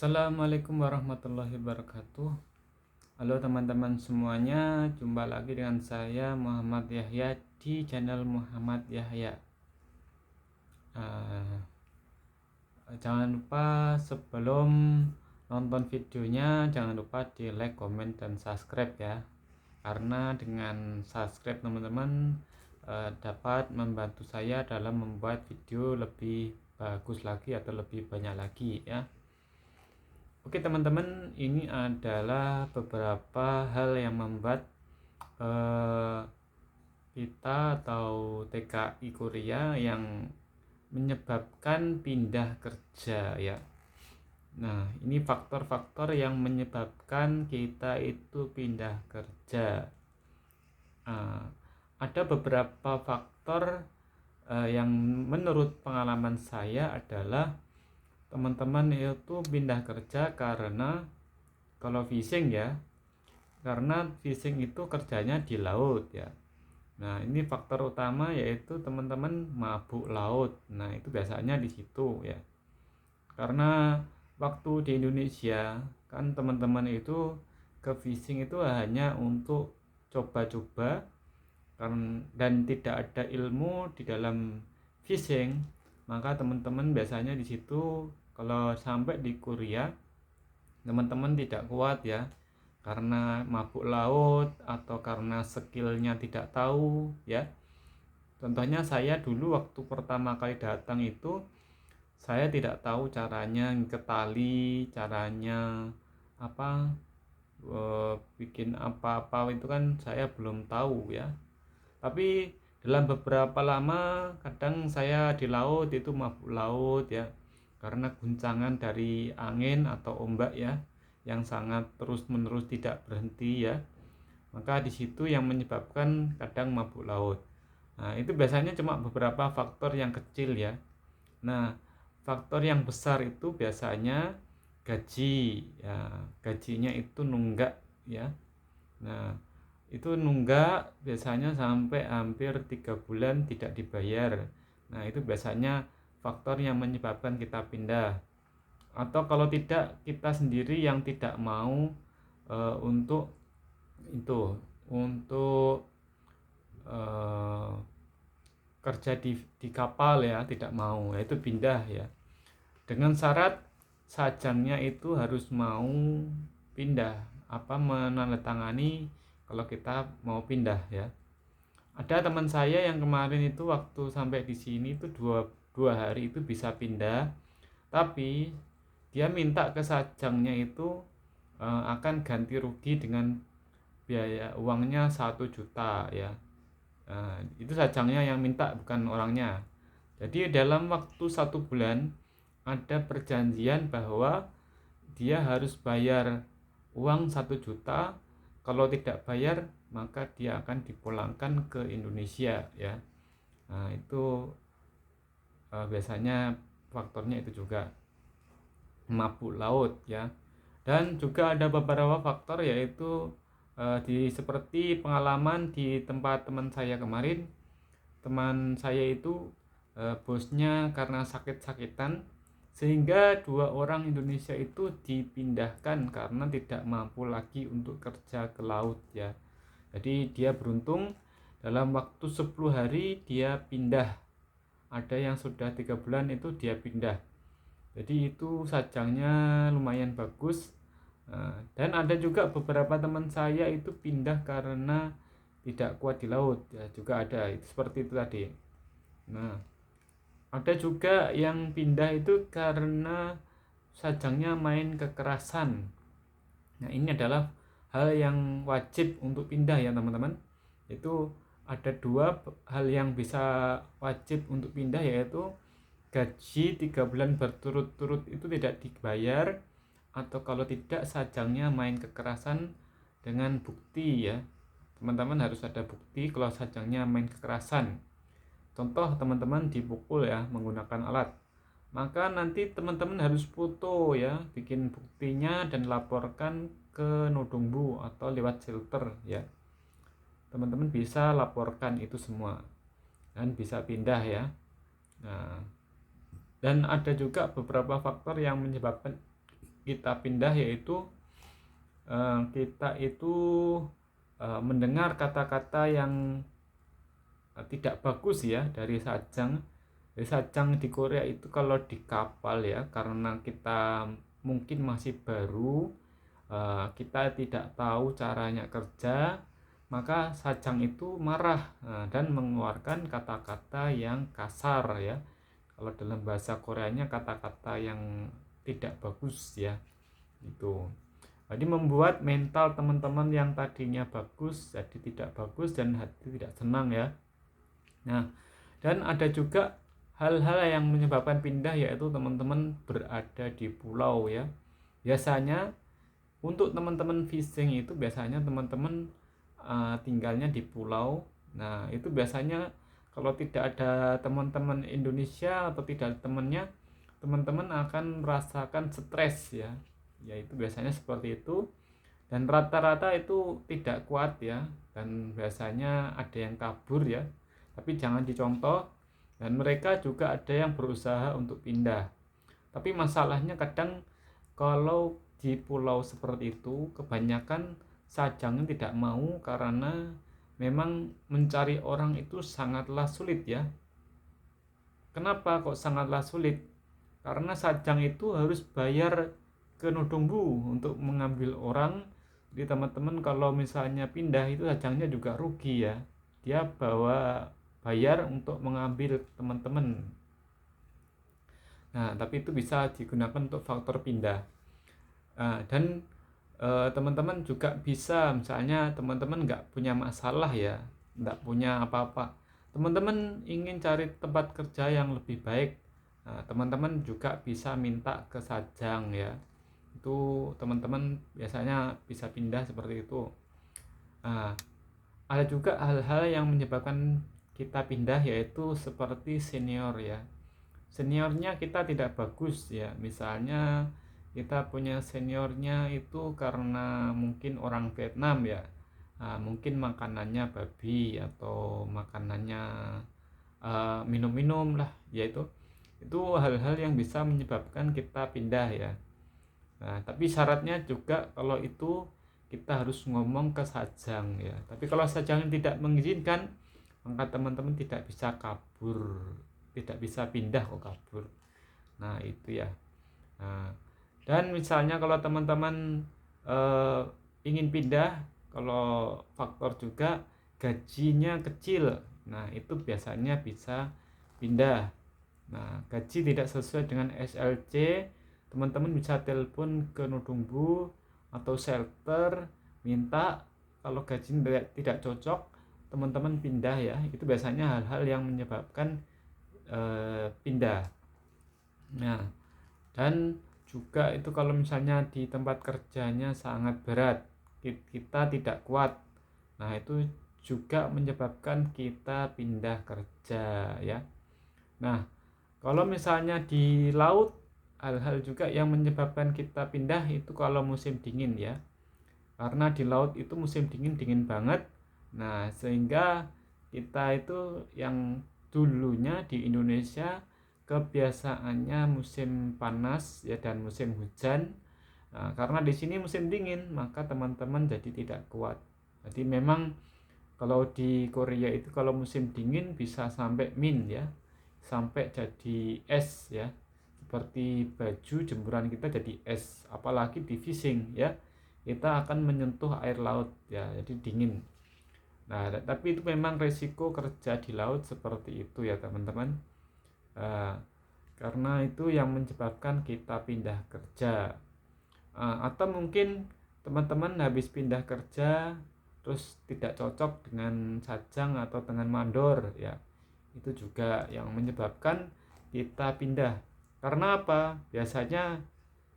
Assalamualaikum warahmatullahi wabarakatuh. Halo teman-teman semuanya, jumpa lagi dengan saya Muhammad Yahya di channel Muhammad Yahya. Eh, Jangan lupa sebelum nonton videonya, jangan lupa di like, komen, dan subscribe ya. Karena dengan subscribe teman-teman dapat membantu saya dalam membuat video lebih bagus lagi atau lebih banyak lagi ya. Oke teman-teman, ini adalah beberapa hal yang membuat eh, kita atau TKI Korea yang menyebabkan pindah kerja ya. Nah, ini faktor-faktor yang menyebabkan kita itu pindah kerja. Nah, ada beberapa faktor yang menurut pengalaman saya adalah teman-teman itu pindah kerja karena kalau fishing ya, karena fishing itu kerjanya di laut ya. Nah, ini faktor utama yaitu teman-teman mabuk laut. Nah, itu biasanya di situ ya. Karena waktu di Indonesia kan teman-teman itu ke fishing itu hanya untuk coba-coba dan tidak ada ilmu di dalam fishing, maka teman-teman biasanya di situ kalau sampai di Korea teman-teman tidak kuat ya, karena mabuk laut atau karena skillnya tidak tahu ya. Contohnya saya dulu waktu pertama kali datang itu saya tidak tahu caranya ngikat tali, caranya apa bikin apa-apa itu kan saya belum tahu ya. Tapi dalam beberapa lama kadang saya di laut itu mabuk laut ya, karena guncangan dari angin atau ombak ya yang sangat terus-menerus tidak berhenti ya. Maka di situ yang menyebabkan kadang mabuk laut. Nah, itu biasanya cuma beberapa faktor yang kecil ya. Nah, faktor yang besar itu biasanya gaji ya, gajinya itu nunggak ya. Nah, itu nunggak biasanya sampai hampir 3 bulan tidak dibayar. Nah, itu biasanya faktor yang menyebabkan kita pindah. Atau kalau tidak, kita sendiri yang tidak mau untuk itu, untuk eh, kerja di kapal ya, tidak mau, yaitu pindah ya. Dengan syarat sajangnya itu harus mau pindah, menandatangani kalau kita mau pindah ya. Ada teman saya yang kemarin itu waktu sampai di sini itu dua hari itu bisa pindah, tapi dia minta ke sajangnya itu akan ganti rugi dengan biaya uangnya 1 juta ya. Itu sajangnya yang minta, bukan orangnya. Jadi dalam waktu 1 bulan ada perjanjian bahwa dia harus bayar uang 1 juta. Kalau tidak bayar maka dia akan dipulangkan ke Indonesia ya. Nah, itu biasanya faktornya itu juga mabuk laut ya. Dan juga ada beberapa faktor yaitu seperti pengalaman di tempat teman saya kemarin. Teman saya itu bosnya karena sakit-sakitan sehingga 2 orang Indonesia itu dipindahkan karena tidak mampu lagi untuk kerja ke laut ya. Jadi dia beruntung dalam waktu 10 hari dia pindah. Ada yang sudah 3 bulan itu dia pindah. Jadi itu sajangnya lumayan bagus. Dan ada juga beberapa teman saya itu pindah karena tidak kuat di laut ya, juga ada itu seperti itu tadi. Nah, ada juga yang pindah itu karena sajangnya main kekerasan. Nah, ini adalah hal yang wajib untuk pindah ya teman-teman. Itu ada 2 hal yang bisa wajib untuk pindah, yaitu gaji 3 bulan berturut-turut itu tidak dibayar, atau kalau tidak sajangnya main kekerasan dengan bukti ya. Teman-teman harus ada bukti kalau sajangnya main kekerasan. Contoh teman-teman dipukul ya menggunakan alat, maka nanti teman-teman harus foto ya, bikin buktinya dan laporkan ke Nodongbu atau lewat shelter ya. Teman-teman bisa laporkan itu semua dan bisa pindah ya. Nah, dan ada juga beberapa faktor yang menyebabkan kita pindah yaitu kita itu mendengar kata-kata yang tidak bagus ya dari Sajang. Dari Sajang di Korea itu kalau di kapal ya, karena kita mungkin masih baru, kita tidak tahu caranya kerja, maka Sajang itu marah dan mengeluarkan kata-kata yang kasar ya. Kalau dalam bahasa Koreanya kata-kata yang tidak bagus ya. Itu. Jadi membuat mental teman-teman yang tadinya bagus jadi tidak bagus dan hati tidak senang ya. Nah, dan ada juga hal-hal yang menyebabkan pindah yaitu teman-teman berada di pulau ya. Biasanya untuk teman-teman fishing itu biasanya teman-teman tinggalnya di pulau. Nah, itu biasanya kalau tidak ada teman-teman Indonesia atau tidak ada temannya, teman-teman akan merasakan stres ya. Yaitu biasanya seperti itu. Dan rata-rata itu tidak kuat ya. Dan biasanya ada yang kabur ya. Tapi jangan dicontoh. Dan mereka juga ada yang berusaha untuk pindah. Tapi masalahnya kadang kalau di pulau seperti itu kebanyakan Sajangnya tidak mau karena memang mencari orang itu sangatlah sulit ya. Kenapa kok sangatlah sulit? Karena Sajang itu harus bayar ke Nodongbu untuk mengambil orang. Jadi teman-teman kalau misalnya pindah itu Sajangnya juga rugi ya. Dia bayar untuk mengambil teman-teman. Nah, tapi itu bisa digunakan untuk faktor pindah. Dan teman-teman juga bisa, misalnya teman-teman nggak punya masalah ya, nggak punya apa-apa, teman-teman ingin cari tempat kerja yang lebih baik, nah, teman-teman juga bisa minta ke Sajang ya. Itu teman-teman biasanya bisa pindah seperti itu. Nah, ada juga hal-hal yang menyebabkan kita pindah yaitu seperti senior ya. Seniornya kita tidak bagus ya, misalnya kita punya seniornya itu karena mungkin orang Vietnam ya, mungkin makanannya babi atau makanannya minum-minum lah ya, itu hal-hal yang bisa menyebabkan kita pindah ya. Nah, tapi syaratnya juga kalau itu kita harus ngomong ke Sajang ya. Tapi kalau Sajang tidak mengizinkan, maka teman-teman tidak bisa kabur, tidak bisa pindah kok kabur. Nah, itu ya. Nah, dan misalnya kalau teman-teman ingin pindah, kalau faktor juga gajinya kecil, nah itu biasanya bisa pindah. Nah, gaji tidak sesuai dengan SLC, teman-teman bisa telepon ke Nodongbu atau shelter, minta kalau gaji tidak cocok, teman-teman pindah ya. Itu biasanya hal-hal yang menyebabkan pindah. Nah, dan juga itu kalau misalnya di tempat kerjanya sangat berat, kita tidak kuat, nah itu juga menyebabkan kita pindah kerja ya. Nah, kalau misalnya di laut, hal-hal juga yang menyebabkan kita pindah itu kalau musim dingin ya, karena di laut itu musim dingin banget. Nah, sehingga kita itu yang dulunya di Indonesia kebiasaannya musim panas ya dan musim hujan. Nah, karena di sini musim dingin, maka teman-teman jadi tidak kuat. Jadi memang kalau di Korea itu kalau musim dingin bisa sampai min ya, sampai jadi es ya. Seperti baju jemuran kita jadi es, apalagi di fishing ya. Kita akan menyentuh air laut ya, jadi dingin. Nah, tapi itu memang resiko kerja di laut seperti itu ya, teman-teman. Karena itu yang menyebabkan kita pindah kerja. Atau mungkin teman-teman habis pindah kerja terus tidak cocok dengan Sajang atau dengan mandor ya, itu juga yang menyebabkan kita pindah. Karena apa? Biasanya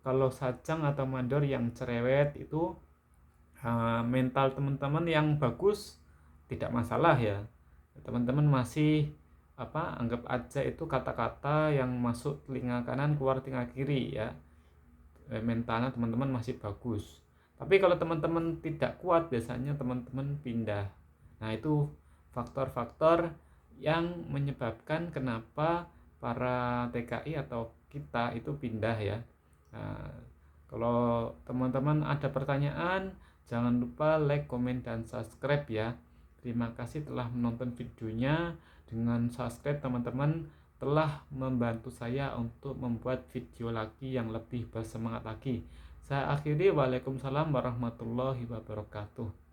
kalau Sajang atau mandor yang cerewet itu mental teman-teman yang bagus tidak masalah ya, teman-teman masih anggap aja itu kata-kata yang masuk telinga kanan keluar telinga kiri ya, mentalnya teman-teman masih bagus. Tapi kalau teman-teman tidak kuat, biasanya teman-teman pindah. Nah, itu faktor-faktor yang menyebabkan kenapa para TKI atau kita itu pindah ya. Nah, Kalau teman-teman ada pertanyaan, jangan lupa like, komen, dan subscribe ya. Terima kasih telah menonton videonya. Dengan subscribe teman-teman telah membantu saya untuk membuat video lagi yang lebih bersemangat lagi. Saya akhiri, waalaikumsalam warahmatullahi wabarakatuh.